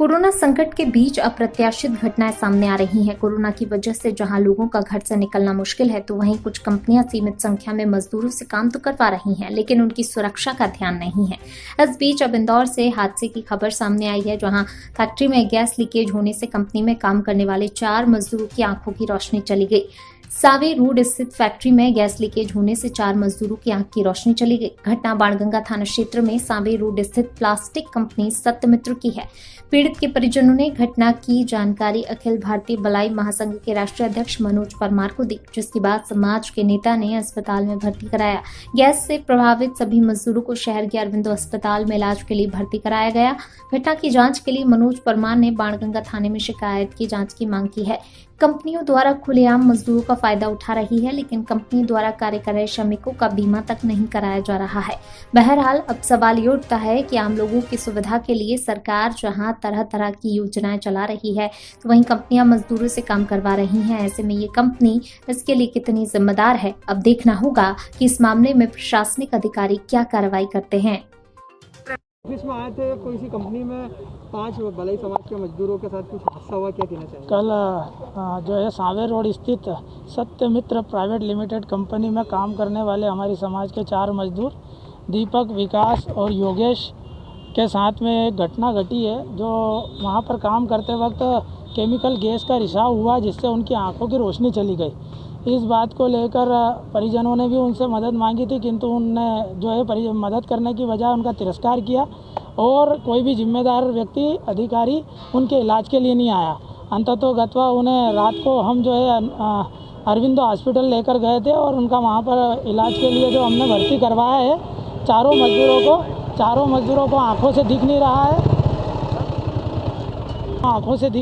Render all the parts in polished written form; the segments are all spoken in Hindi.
कोरोना संकट के बीच अप्रत्याशित घटनाएं सामने आ रही हैं। कोरोना की वजह से जहां लोगों का घर से निकलना मुश्किल है, तो वहीं कुछ कंपनियां सीमित संख्या में मजदूरों से काम तो करवा रही हैं, लेकिन उनकी सुरक्षा का ध्यान नहीं है। इस बीच अब इंदौर से हादसे की खबर सामने आई है, जहां फैक्ट्री में गैस लीकेज होने से कंपनी में काम करने वाले 4 मजदूरों की आंखों की रोशनी चली गई। सावे रोड स्थित फैक्ट्री में गैस लीकेज होने से 4 मजदूरों की आंख की रोशनी चली गई। घटना बाणगंगा थाना क्षेत्र में सावे रोड स्थित प्लास्टिक कंपनी सत्यमित्र की है। पीड़ित के परिजनों ने घटना की जानकारी अखिल भारतीय बलाई महासंघ के राष्ट्रीय अध्यक्ष मनोज परमार को दी, जिसके बाद समाज के नेता ने अस्पताल में भर्ती कराया। गैस से प्रभावित सभी मजदूरों को शहर के अरविंदो अस्पताल में इलाज के लिए भर्ती कराया गया। घटना की जांच के लिए मनोज परमार ने बाणगंगा थाने में शिकायत की जांच की मांग की है। कंपनियों द्वारा खुलेआम मजदूरों का फायदा उठा रही है, लेकिन कंपनी द्वारा कार्य कर रहे श्रमिकों का बीमा तक नहीं कराया जा रहा है। बहरहाल अब सवाल ये उठता है कि आम लोगों की सुविधा के लिए सरकार जहां तरह तरह की योजनाएं चला रही है, तो वहीं कंपनियां मजदूरों से काम करवा रही हैं। ऐसे में ये कंपनी इसके लिए कितनी जिम्मेदार है, अब देखना होगा कि इस मामले में प्रशासनिक अधिकारी क्या कार्रवाई करते हैं। ऑफिस में आए थे, कोई सी कंपनी में 5 भलाई समाज के मजदूरों के साथ कुछ हादसा हुआ, क्या कहना चाहिए? कल जो है सावे रोड स्थित सत्यमित्र प्राइवेट लिमिटेड कंपनी में काम करने वाले हमारी समाज के 4 मजदूर दीपक, विकास और योगेश के साथ में एक घटना घटी है, जो वहाँ पर काम करते वक्त केमिकल गैस का रिसाव हुआ, जिससे उनकी आंखों की रोशनी चली गई। इस बात को लेकर परिजनों ने भी उनसे मदद मांगी थी, किंतु उनने जो है मदद करने की बजाय उनका तिरस्कार किया और कोई भी जिम्मेदार व्यक्ति अधिकारी उनके इलाज के लिए नहीं आया। अंततोगत्वा उन्हें रात को हम जो है अरविंदो हॉस्पिटल लेकर गए थे और उनका वहाँ पर इलाज के लिए जो हमने भर्ती करवाया है, चारों मजदूरों को आँखों से दिख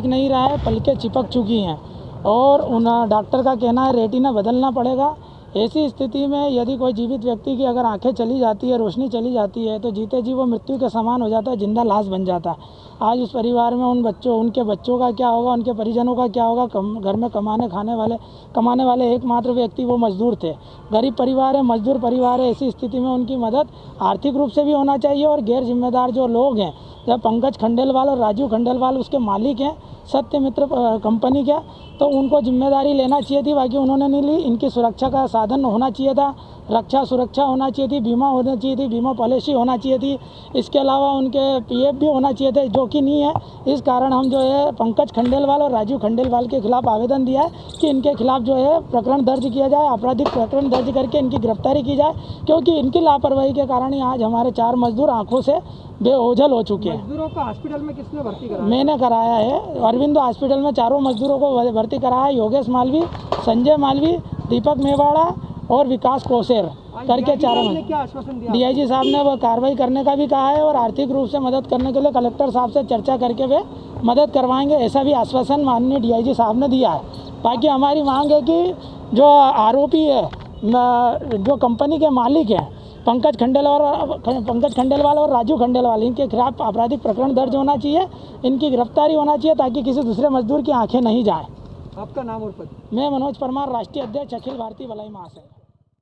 नहीं रहा है, पलकें चिपक चुकी हैं और उन डॉक्टर का कहना है रेटिना बदलना पड़ेगा। ऐसी स्थिति में यदि कोई जीवित व्यक्ति की अगर आंखें चली जाती है, रोशनी चली जाती है, तो जीते जी वो मृत्यु के समान हो जाता है, जिंदा लाश बन जाता है। आज उस परिवार में उनके बच्चों का क्या होगा, उनके परिजनों का क्या होगा। घर में कमाने वाले एकमात्र व्यक्ति वो मजदूर थे। गरीब परिवार है, मजदूर परिवार है। ऐसी स्थिति में उनकी मदद आर्थिक रूप से भी होना चाहिए और गैर जिम्मेदार जो लोग हैं, जब पंकज खंडेलवाल और राजू खंडेलवाल उसके मालिक हैं सत्यमित्र कंपनी के, तो उनको जिम्मेदारी लेना चाहिए थी, बाकी उन्होंने नहीं ली। इनकी सुरक्षा का साधन होना चाहिए था, रक्षा सुरक्षा होना चाहिए थी, बीमा होना चाहिए थी, बीमा पॉलिसी होना चाहिए थी। इसके अलावा उनके पीएफ भी होना चाहिए थे, जो कि नहीं है। इस कारण हम जो है पंकज खंडेलवाल और राजू खंडेलवाल के खिलाफ आवेदन दिया है कि इनके खिलाफ जो है प्रकरण दर्ज किया जाए, आपराधिक प्रकरण दर्ज करके इनकी गिरफ्तारी की जाए, क्योंकि इनकी लापरवाही के कारण ही आज हमारे 4 मजदूर आंखों से बेओझल हो चुके हैं। मजदूरों को हॉस्पिटल में किसने भर्ती कराया? मैंने कराया है, अरविंदो हॉस्पिटल में चारों मजदूरों को भर्ती कराया है। योगेश मालवी, संजय मालवी, दीपक मेवाड़ा और विकास कोसेर करके 4 ने क्या आश्वासन दिया? डीआईजी साहब ने वो कार्रवाई करने का भी कहा है और आर्थिक रूप से मदद करने के लिए कलेक्टर साहब से चर्चा करके वे मदद करवाएंगे, ऐसा भी आश्वासन माननीय डीआईजी साहब ने दिया है। बाकी हमारी मांग है कि जो आरोपी है, जो कंपनी के मालिक हैं पंकज खंडेलवाल और राजू खंडेलवाल, इनके खिलाफ आपराधिक प्रकरण दर्ज होना चाहिए, इनकी गिरफ्तारी होना चाहिए, ताकि किसी दूसरे मजदूर की आंखें नहीं जाएं। आपका नाम और पद? मैं मनोज परमार, राष्ट्रीय अध्यक्ष अखिल भारतीय बलाई महासंघ।